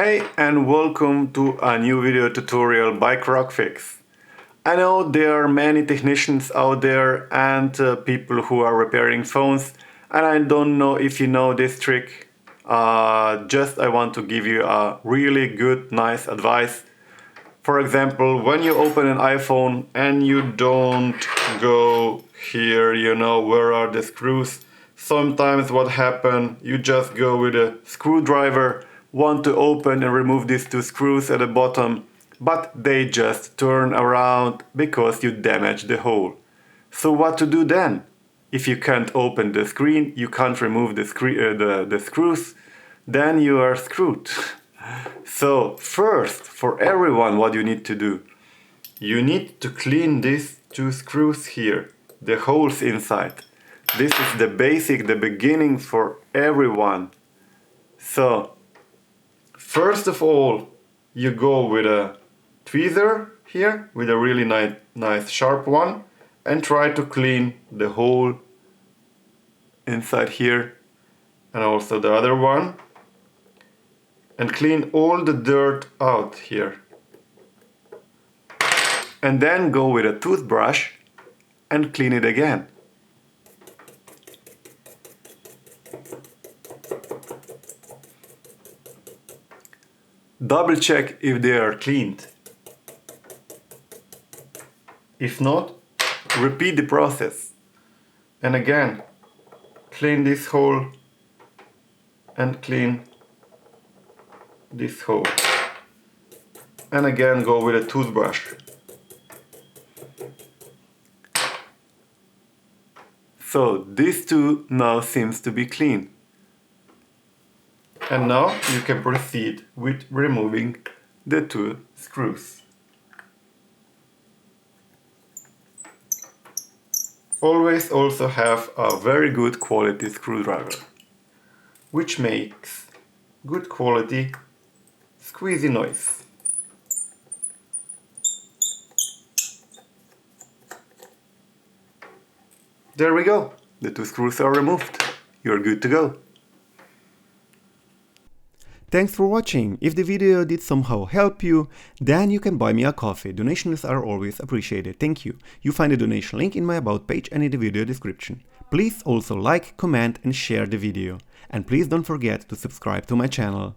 Hey and welcome to a new video tutorial by CrocFIX. I know there are many technicians out there and people who are repairing phones, and I don't know if you know this trick. I want to give you a really good, nice advice. For example, when you open an iPhone and you don't go here, where are the screws? Sometimes what happens, you just go with a screwdriver, want to open and remove these two screws at the bottom, but they just turn around because you damaged the hole. So what to do then? If you can't open the screen, you can't remove the screws, then you are screwed. So first, for everyone, what you need to do? You need to clean these two screws here, the holes inside. This is the basic, the beginning for everyone. So, first of all, you go with a tweezer here, with a really nice sharp one, and try to clean the hole inside here, and also the other one. And clean all the dirt out here. And then go with a toothbrush and clean it again. Double check if they are cleaned. If not, repeat the process. And again, clean this hole and clean this hole. And again, go with a toothbrush. So these two now seems to be clean. And now you can proceed with removing the two screws. Always also have a very good quality screwdriver, which makes good quality squeezy noise. There we go. The two screws are removed. You're good to go. Thanks for watching. If the video did somehow help you, then you can buy me a coffee. Donations are always appreciated. Thank you. You find the donation link in my about page and in the video description. Please also like, comment and share the video. And please don't forget to subscribe to my channel.